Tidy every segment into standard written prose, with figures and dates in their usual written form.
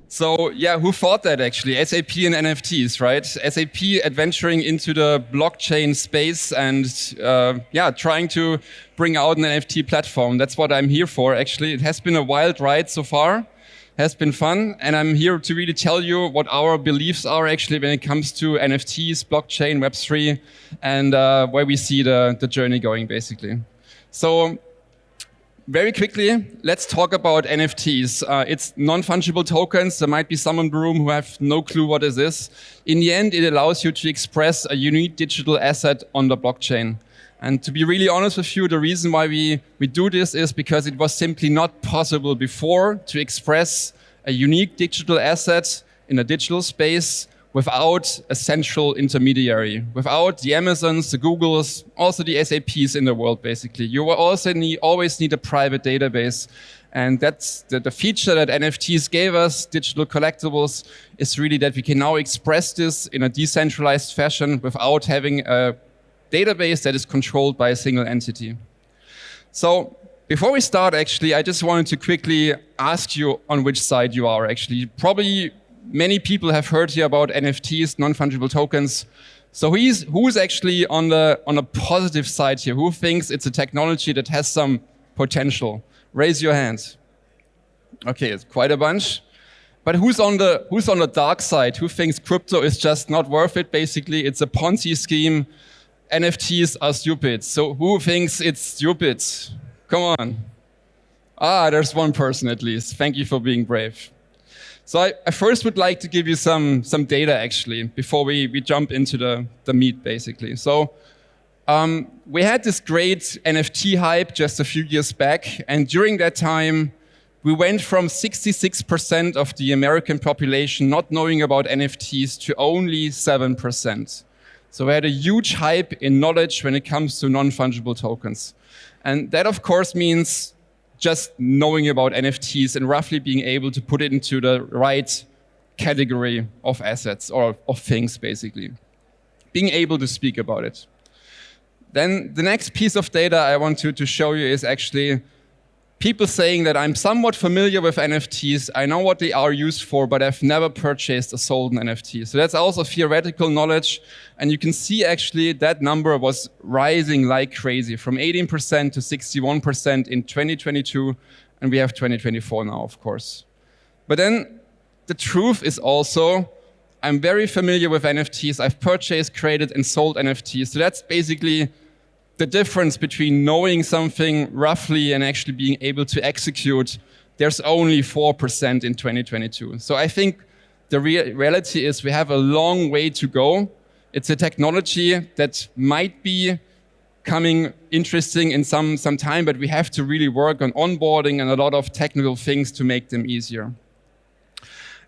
So yeah, who thought that actually? SAP and NFTs, right? SAP adventuring into the blockchain space and trying to bring out an NFT platform. That's what I'm here for actually. It has been a wild ride so far. Has been fun, and I'm here to really tell you what our beliefs are actually when it comes to NFTs, blockchain, Web3, and where we see the journey going basically. So very quickly, let's talk about NFTs. It's non-fungible tokens. There might be some in the room who have no clue what this is. In the end, it allows you to express a unique digital asset on the blockchain. And to be really honest with you, the reason why we do this is because it was simply not possible before to express a unique digital asset in a digital space without a central intermediary, without the Amazons, the Googles, also the SAPs in the world, basically. You will also always need a private database. And that's the feature that NFTs gave us, digital collectibles, is really that we can now express this in a decentralized fashion without having a database that is controlled by a single entity. So before we start, actually, I just wanted to quickly ask you on which side you are, actually. Probably many people have heard here about NFTs, non-fungible tokens. So who's actually on the positive side here? Who thinks it's a technology that has some potential? Raise your hand. Okay, it's quite a bunch. But who's on the dark side? Who thinks crypto is just not worth it, basically? It's a Ponzi scheme. NFTs are stupid. So who thinks it's stupid? Come on. There's one person at least. Thank you for being brave. So I first would like to give you some data actually before we jump into the meat basically. So we had this great NFT hype just a few years back, and during that time we went from 66% of the American population not knowing about NFTs to only 7%. So we had a huge hype in knowledge when it comes to non-fungible tokens. And that, of course, means just knowing about NFTs and roughly being able to put it into the right category of assets or of things, basically. Being able to speak about it. Then the next piece of data I want to show you is actually people saying that I'm somewhat familiar with NFTs, I know what they are used for, but I've never purchased or sold an NFT. So that's also theoretical knowledge. And you can see actually that number was rising like crazy from 18% to 61% in 2022. And we have 2024 now, of course. But then the truth is also, I'm very familiar with NFTs. I've purchased, created, and sold NFTs. So that's basically the difference between knowing something roughly and actually being able to execute. There's only 4% in 2022. So I think the reality is we have a long way to go. It's a technology that might be coming interesting in some time, but we have to really work on onboarding and a lot of technical things to make them easier.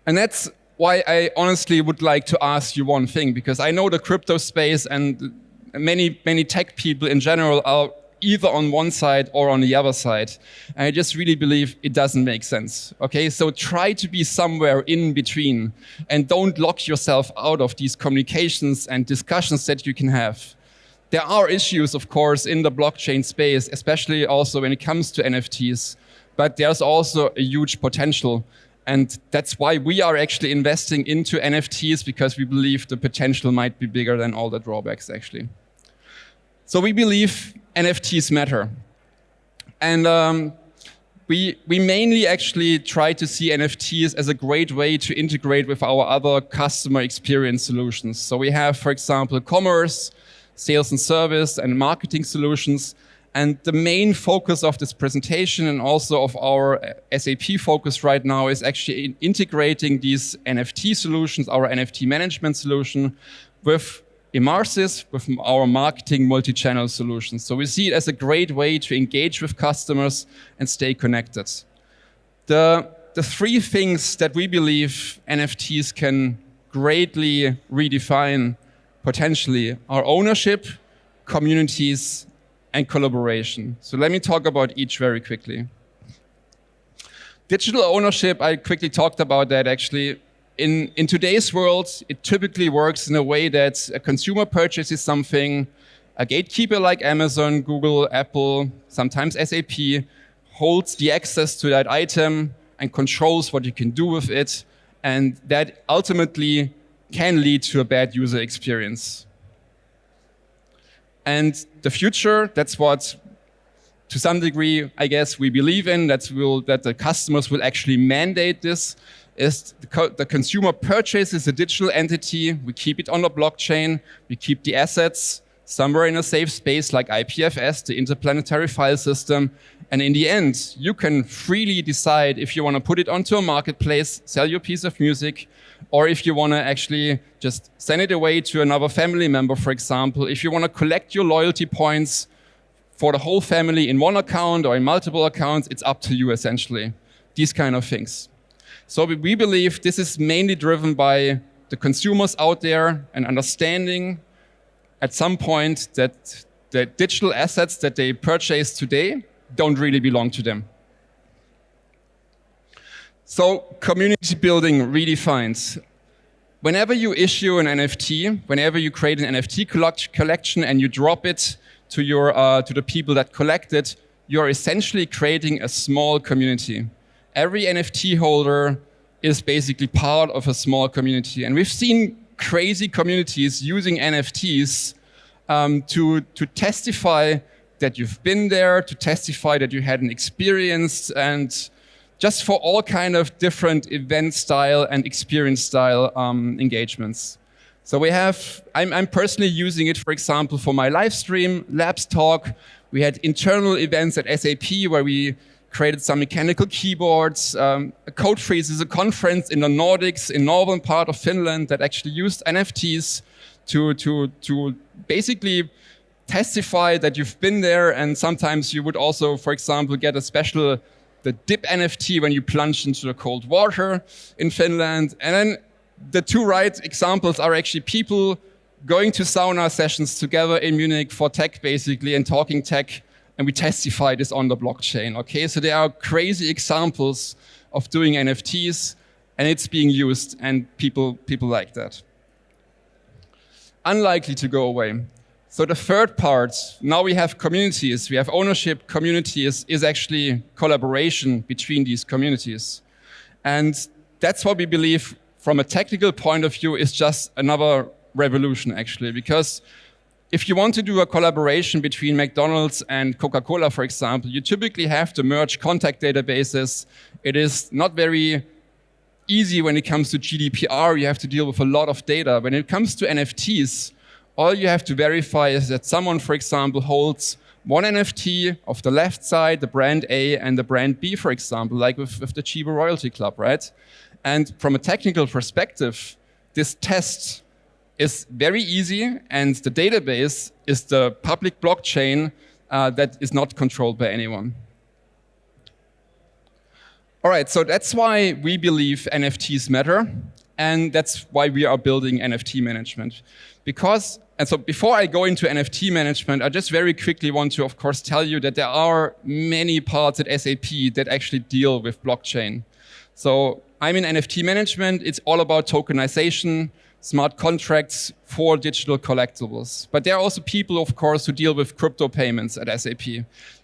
And that's why I honestly would like to ask you one thing, because I know the crypto space and many tech people in general are either on one side or on the other side. And I just really believe it doesn't make sense. Okay, so try to be somewhere in between and don't lock yourself out of these communications and discussions that you can have. There are issues, of course, in the blockchain space, especially also when it comes to NFTs, but there's also a huge potential. And that's why we are actually investing into NFTs, because we believe the potential might be bigger than all the drawbacks, actually. So we believe NFTs matter. And we mainly actually try to see NFTs as a great way to integrate with our other customer experience solutions. So we have, for example, commerce, sales and service, and marketing solutions. And the main focus of this presentation and also of our SAP focus right now is actually integrating these NFT solutions, our NFT management solution, with Emarsys, with our marketing multi-channel solutions. So we see it as a great way to engage with customers and stay connected. The three things that we believe NFTs can greatly redefine potentially are ownership, communities, and collaboration. So let me talk about each very quickly. Digital ownership, I quickly talked about that actually. In today's world, it typically works in a way that a consumer purchases something, a gatekeeper like Amazon, Google, Apple, sometimes SAP, holds the access to that item and controls what you can do with it. And that ultimately can lead to a bad user experience. And the future, that's what, to some degree, I guess, we believe in, that the customers will actually mandate this, is the consumer purchases a digital entity, we keep it on the blockchain, we keep the assets somewhere in a safe space like IPFS, the interplanetary file system, and in the end, you can freely decide if you want to put it onto a marketplace, sell your piece of music, or if you want to actually just send it away to another family member, for example. If you want to collect your loyalty points for the whole family in one account or in multiple accounts, it's up to you, essentially. These kind of things. So we believe this is mainly driven by the consumers out there and understanding at some point that the digital assets that they purchase today don't really belong to them. So community building redefined. Whenever you issue an NFT, whenever you create an NFT collection and you drop it to the people that collect it, you're essentially creating a small community. Every NFT holder is basically part of a small community. And we've seen crazy communities using NFTs to testify that you've been there, to testify that you had an experience, and just for all kind of different event style and experience style engagements. So I'm personally using it, for example, for my live stream, Labs Talk. We had internal events at SAP where we created some mechanical keyboards. Code Freeze is a conference in the Nordics, in northern part of Finland, that actually used NFTs to basically testify that you've been there. And sometimes you would also, for example, get the dip NFT when you plunge into the cold water in Finland. And then the two right examples are actually people going to sauna sessions together in Munich for tech, basically, and talking tech. And we testify this on the blockchain, okay? So there are crazy examples of doing NFTs, and it's being used, and people like that. Unlikely to go away. So the third part, now we have communities, we have ownership. Communities is actually collaboration between these communities. And that's what we believe from a technical point of view is just another revolution, actually, because if you want to do a collaboration between McDonald's and Coca-Cola, for example, you typically have to merge contact databases. It is not very easy when it comes to GDPR. You have to deal with a lot of data. When it comes to NFTs, all you have to verify is that someone, for example, holds one NFT of the left side, the brand A, and the brand B, for example, like with the Chiba Royalty Club, right? And from a technical perspective, this test is very easy, and the database is the public blockchain that is not controlled by anyone. All right, so that's why we believe NFTs matter, and that's why we are building NFT management. And so before I go into NFT management, I just very quickly want to, of course, tell you that there are many parts at SAP that actually deal with blockchain. So I'm in NFT management. It's all about tokenization, smart contracts for digital collectibles. But there are also people, of course, who deal with crypto payments at SAP.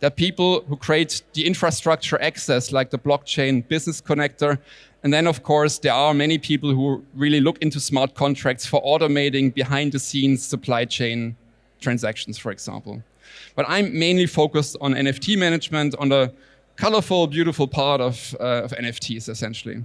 There are people who create the infrastructure access, like the blockchain business connector. And then, of course, there are many people who really look into smart contracts for automating behind-the-scenes supply chain transactions, for example. But I'm mainly focused on NFT management, on the colorful, beautiful part of NFTs, essentially.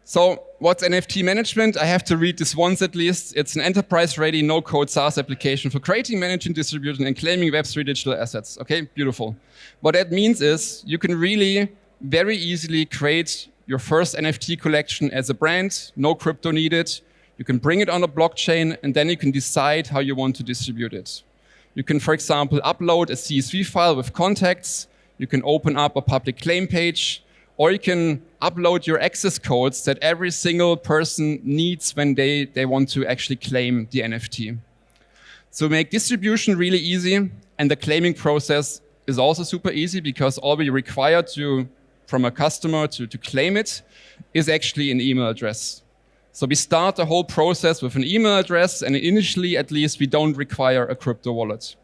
So what's NFT management? I have to read this once at least. It's an enterprise-ready, no-code SaaS application for creating, managing, distributing, and claiming Web3 digital assets. Okay, beautiful. What that means is you can really very easily create your first NFT collection as a brand, no crypto needed. You can bring it on a blockchain, and then you can decide how you want to distribute it. You can, for example, upload a CSV file with contacts. You can open up a public claim page, or you can upload your access codes that every single person needs when they want to actually claim the NFT. So make distribution really easy, and the claiming process is also super easy because all we require from a customer to claim it is actually an email address. So we start the whole process with an email address, and initially, at least, we don't require a crypto wallet.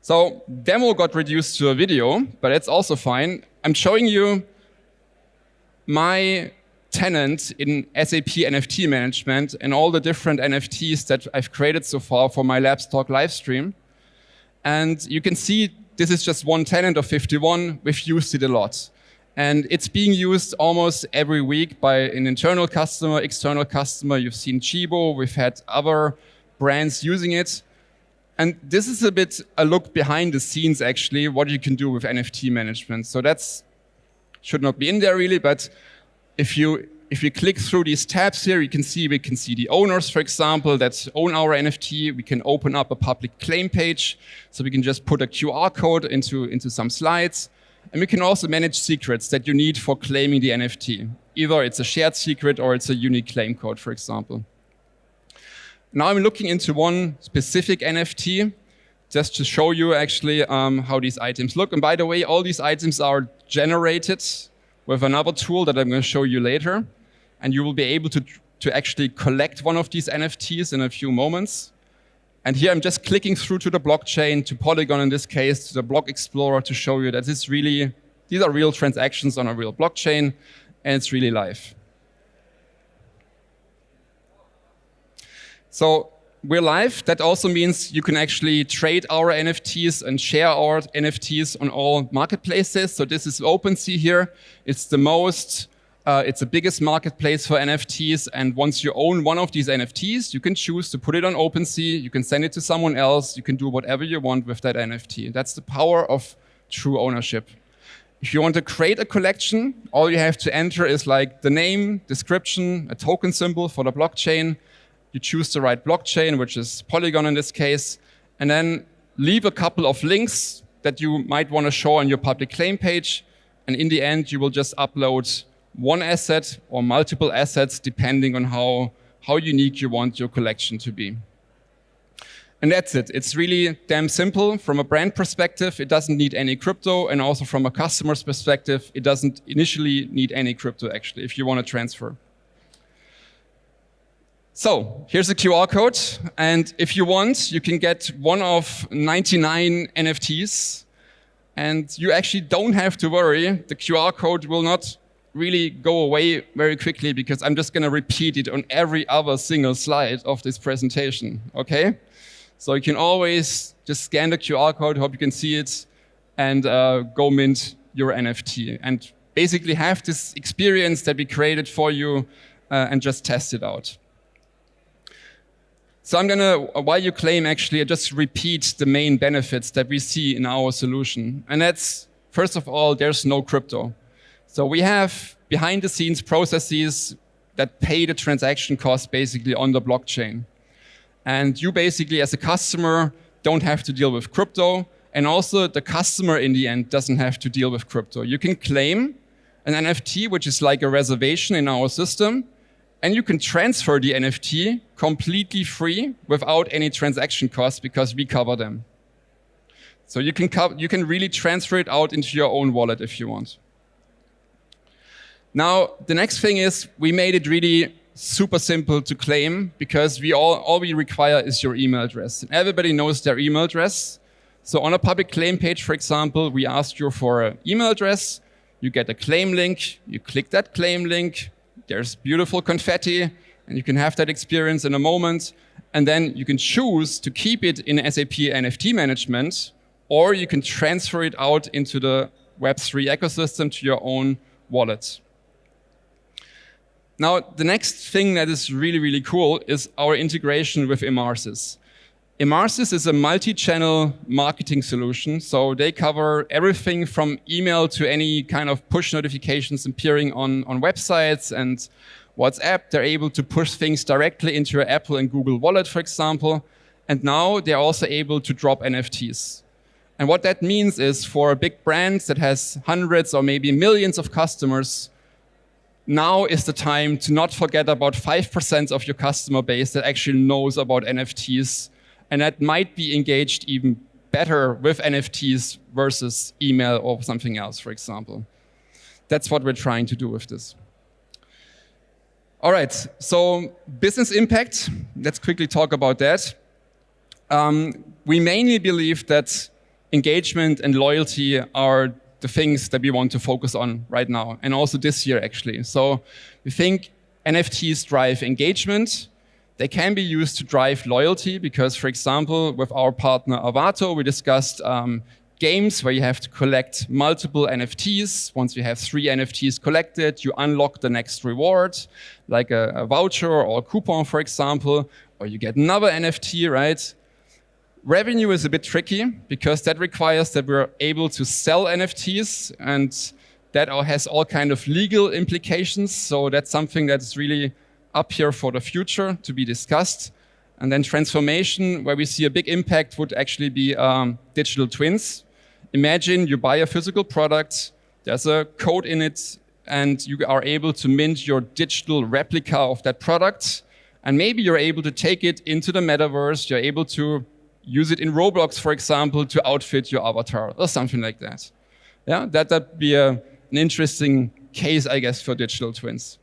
So demo got reduced to a video, but it's also fine. I'm showing you my tenant in SAP NFT Management and all the different NFTs that I've created so far for my Labs Talk live stream. And you can see this is just one tenant of 51. We've used it a lot. And it's being used almost every week by an internal customer, external customer. You've seen Chibo. We've had other brands using it. And this is a bit a look behind the scenes, actually, what you can do with NFT management. So that's should not be in there really, but if you click through these tabs here, we can see the owners, for example, that own our NFT. We can open up a public claim page, so we can just put a QR code into some slides. And we can also manage secrets that you need for claiming the NFT. Either it's a shared secret or it's a unique claim code, for example. Now I'm looking into one specific NFT just to show you actually how these items look. And by the way, all these items are generated with another tool that I'm going to show you later. And you will be able to actually collect one of these NFTs in a few moments. And here I'm just clicking through to the blockchain, to Polygon in this case, to the Block Explorer to show you that these are real transactions on a real blockchain, and it's really live. So we're live. That also means you can actually trade our NFTs and share our NFTs on all marketplaces. So this is OpenSea here. It's the biggest marketplace for NFTs. And once you own one of these NFTs, you can choose to put it on OpenSea. You can send it to someone else. You can do whatever you want with that NFT. That's the power of true ownership. If you want to create a collection, all you have to enter is like the name, description, a token symbol for the blockchain. You choose the right blockchain, which is Polygon in this case, and then leave a couple of links that you might want to show on your public claim page. And in the end, you will just upload one asset or multiple assets, depending on how unique you want your collection to be. And that's it. It's really damn simple. From a brand perspective, it doesn't need any crypto. And also from a customer's perspective, it doesn't initially need any crypto, actually, if you want to transfer. So here's a QR code, and if you want, you can get one of 99 NFTs, and you actually don't have to worry. The QR code will not really go away very quickly because I'm just going to repeat it on every other single slide of this presentation, okay? So you can always just scan the QR code, hope you can see it, and go mint your NFT, and basically have this experience that we created for you and just test it out. So I'm gonna, while you claim, actually, I just repeat the main benefits that we see in our solution. And that's, first of all, there's no crypto. So we have behind the scenes processes that pay the transaction cost basically on the blockchain. And you basically, as a customer, don't have to deal with crypto. And also the customer in the end doesn't have to deal with crypto. You can claim an NFT, which is like a reservation in our system, and you can transfer the NFT completely free without any transaction costs because we cover them. So you can really transfer it out into your own wallet if you want. Now, the next thing is we made it really super simple to claim because all we require is your email address. And everybody knows their email address. So on a public claim page, for example, we ask you for an email address. You get a claim link. You click that claim link. There's beautiful confetti, and you can have that experience in a moment. And then you can choose to keep it in SAP NFT Management, or you can transfer it out into the Web3 ecosystem to your own wallet. Now, the next thing that is really, really cool is our integration with Emarsys. Emarsys is a multi-channel marketing solution, so they cover everything from email to any kind of push notifications appearing on websites and WhatsApp. They're able to push things directly into your Apple and Google Wallet, for example. And now they're also able to drop NFTs. And what that means is for a big brand that has hundreds or maybe millions of customers, now is the time to not forget about 5% of your customer base that actually knows about NFTs and that might be engaged even better with NFTs versus email or something else, for example. That's what we're trying to do with this. All right, so business impact, let's quickly talk about that. We mainly believe that engagement and loyalty are the things that we want to focus on right now, and also this year actually. So we think NFTs drive engagement. They can be used to drive loyalty because, for example, with our partner Avato, we discussed games where you have to collect multiple NFTs. Once you have 3 NFTs collected, you unlock the next reward, like a voucher or a coupon, for example, or you get another NFT, right? Revenue is a bit tricky because that requires that we're able to sell NFTs, and that has all kind of legal implications. So that's something that's really up here for the future to be discussed. And then transformation, where we see a big impact, would actually be digital twins. Imagine you buy a physical product, there's a code in it, and you are able to mint your digital replica of that product. And maybe you're able to take it into the metaverse, you're able to use it in Roblox, for example, to outfit your avatar or something like that. Yeah, that'd be an interesting case, I guess, for digital twins.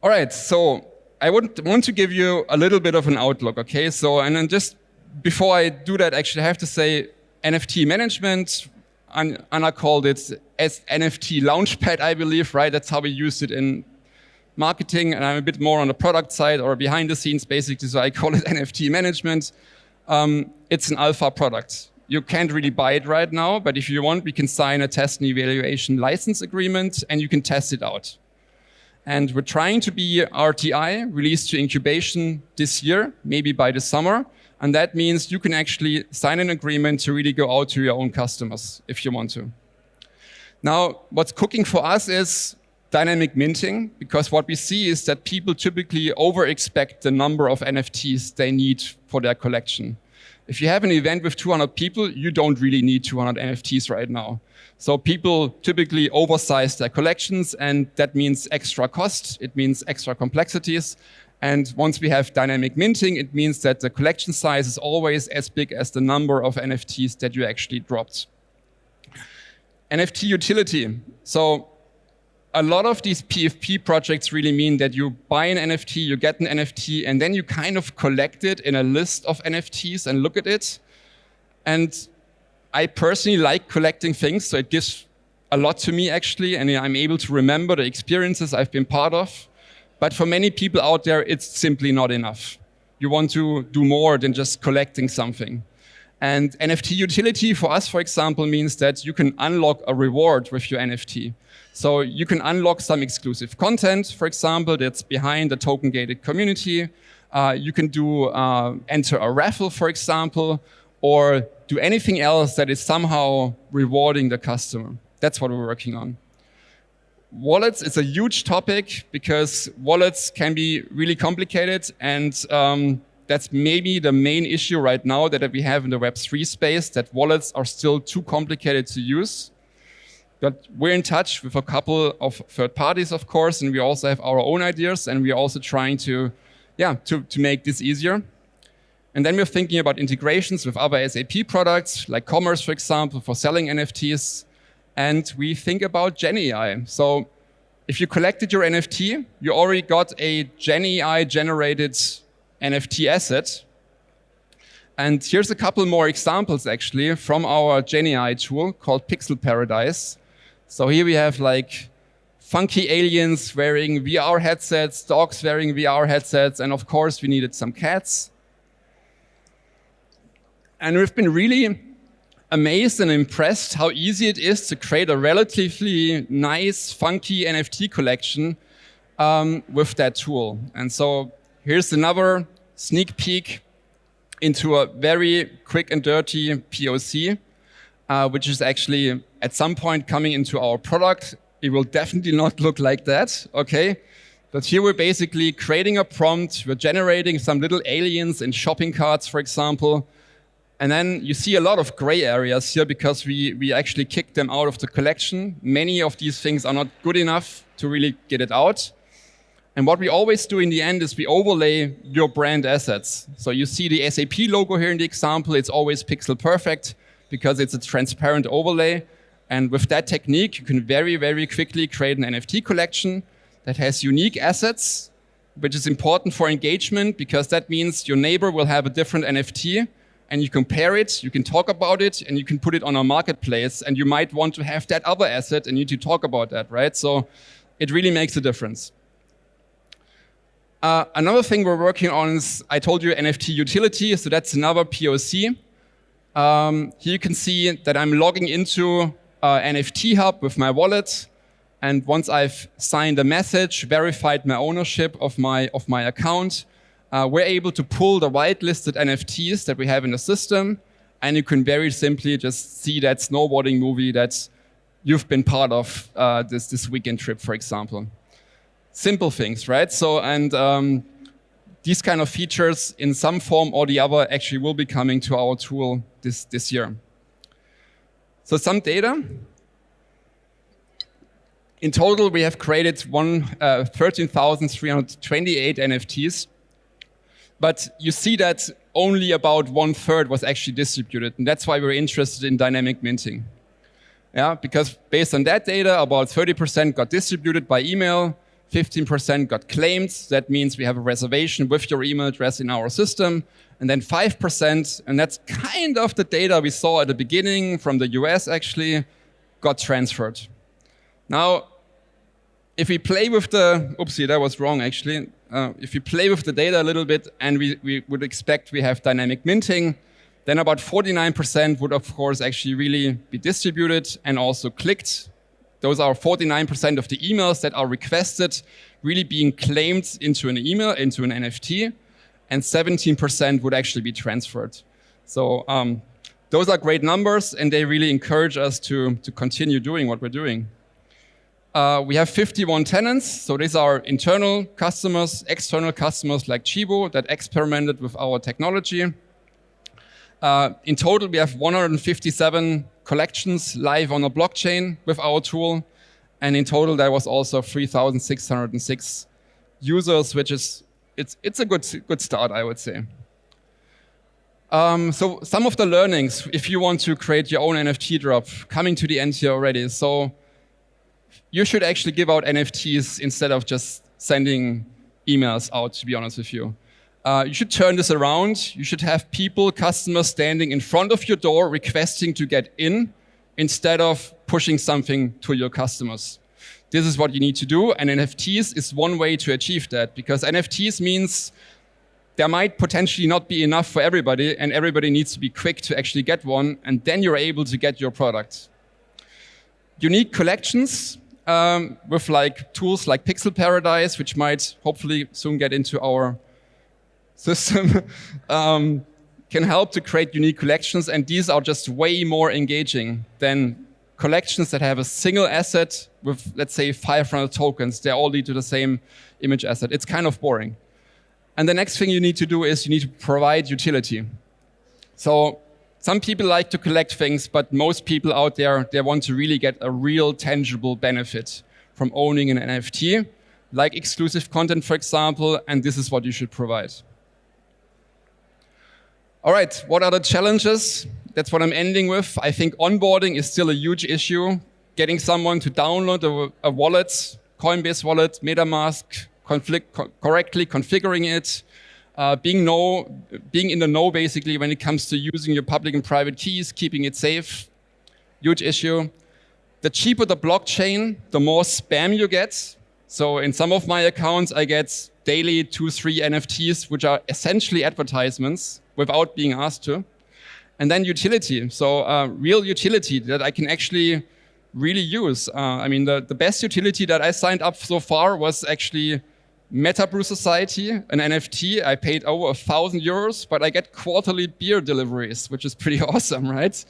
All right, so I want to give you a little bit of an outlook, okay? So, and then just before I do that, actually, I have to say NFT management, Anna called it as NFT Launchpad, I believe, right? That's how we use it in marketing, and I'm a bit more on the product side or behind the scenes, basically, so I call it NFT management. It's an alpha product. You can't really buy it right now, but if you want, we can sign a test and evaluation license agreement, and you can test it out. And we're trying to be RTI, released to incubation this year, maybe by the summer. And that means you can actually sign an agreement to really go out to your own customers if you want to. Now, what's cooking for us is dynamic minting, because what we see is that people typically over-expect the number of NFTs they need for their collection. If you have an event with 200 people, you don't really need 200 NFTs right now. So people typically oversize their collections, and that means extra cost, it means extra complexities. And once we have dynamic minting, it means that the collection size is always as big as the number of NFTs that you actually dropped. NFT utility. So a lot of these PFP projects really mean that you buy an NFT, you get an NFT, and then you kind of collect it in a list of NFTs and look at it. And I personally like collecting things, so it gives a lot to me actually, and I'm able to remember the experiences I've been part of. But for many people out there, it's simply not enough. You want to do more than just collecting something. And NFT utility for us, for example, means that you can unlock a reward with your NFT. So you can unlock some exclusive content, for example, that's behind the token-gated community. You can do enter a raffle, for example, or do anything else that is somehow rewarding the customer. That's what we're working on. Wallets is a huge topic because wallets can be really complicated, and that's maybe the main issue right now that we have in the Web3 space, that wallets are still too complicated to use. But we're in touch with a couple of third parties, of course, and we also have our own ideas, and we're also trying to make this easier. And then we're thinking about integrations with other SAP products, like Commerce, for example, for selling NFTs. And we think about GenAI. So if you collected your NFT, you already got a GenAI generated NFT asset. And here's a couple more examples actually from our GenAI tool called Pixel Paradise. So here we have like funky aliens wearing VR headsets, dogs wearing VR headsets, and of course we needed some cats. And we've been really amazed and impressed how easy it is to create a relatively nice, funky NFT collection with that tool. And so here's another sneak peek into a very quick and dirty POC, which is actually at some point coming into our product. It will definitely not look like that, okay? But here we're basically creating a prompt, we're generating some little aliens in shopping carts, for example. And then you see a lot of gray areas here because we actually kicked them out of the collection. Many of these things are not good enough to really get it out. And what we always do in the end is we overlay your brand assets. So you see the SAP logo here in the example. It's always pixel perfect because it's a transparent overlay. And with that technique, you can very, very quickly create an NFT collection that has unique assets, which is important for engagement because that means your neighbor will have a different NFT. and you compare it, you can talk about it, and you can put it on a marketplace, and you might want to have that other asset and you need to talk about that, right? So it really makes a difference. Another thing we're working on is, I told you, NFT utility, so that's another POC. Here you can see that I'm logging into NFT Hub with my wallet, and once I've signed a message, verified my ownership of my account, we're able to pull the whitelisted NFTs that we have in the system, and you can very simply just see that snowboarding movie that you've been part of this weekend trip, for example. Simple things, right? So, and these kind of features in some form or the other actually will be coming to our tool this year. So some data. In total, we have created 13,328 NFTs. But you see that only about 1/3 was actually distributed. And that's why we're interested in dynamic minting. Yeah, because based on that data, about 30% got distributed by email, 15% got claimed. That means we have a reservation with your email address in our system. And then 5%, and that's kind of the data we saw at the beginning from the US actually, got transferred. Now, if we play with the, oopsie, that was wrong actually. If we play with the data a little bit and we would expect we have dynamic minting, then about 49% would of course actually really be distributed and also clicked. Those are 49% of the emails that are requested really being claimed into an email, into an NFT, and 17% would actually be transferred. So those are great numbers, and they really encourage us to continue doing what we're doing. We have 51 tenants, so these are internal customers, external customers like Chibo that experimented with our technology. In total, we have 157 collections live on a blockchain with our tool. And in total, there was also 3,606 users, which is, it's a good start, I would say. So some of the learnings, if you want to create your own NFT drop, coming to the end here already. So you should actually give out NFTs instead of just sending emails out, to be honest with you. You should turn this around. You should have people, customers standing in front of your door requesting to get in instead of pushing something to your customers. This is what you need to do, and NFTs is one way to achieve that, because NFTs means there might potentially not be enough for everybody, and everybody needs to be quick to actually get one, and then you're able to get your product. Unique collections with like tools like Pixel Paradise, which might hopefully soon get into our system, can help to create unique collections, and these are just way more engaging than collections that have a single asset with, let's say, 500 tokens. They all lead to the same image asset. It's kind of boring. And the next thing you need to do is you need to provide utility. So some people like to collect things, but most people out there, they want to really get a real tangible benefit from owning an NFT, like exclusive content, for example, and this is what you should provide. All right, what are the challenges? That's what I'm ending with. I think onboarding is still a huge issue. Getting someone to download a wallet, Coinbase wallet, MetaMask, correctly configuring it, being in the know basically when it comes to using your public and private keys, keeping it safe, huge issue. The cheaper the blockchain, the more spam you get. So in some of my accounts, I get daily 2-3 NFTs, which are essentially advertisements without being asked to. And then utility, so real utility that I can actually really use. I mean, the best utility that I signed up so far was actually Meta Brew Society, an NFT. I paid over €1,000, but I get quarterly beer deliveries, which is pretty awesome, right?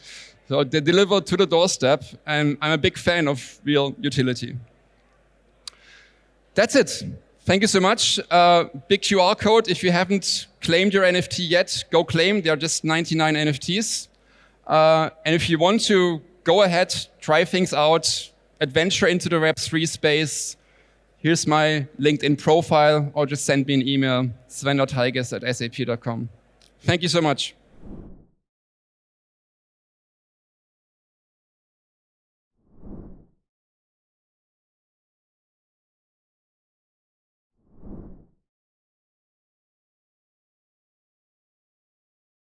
So they deliver to the doorstep, and I'm a big fan of real utility. That's it. Thank you so much. Big QR code. If you haven't claimed your NFT yet, go claim. They are just 99 NFTs. And if you want to go ahead, try things out, adventure into the Web3 space, here's my LinkedIn profile, or just send me an email, sven.haiges@sap.com. Thank you so much.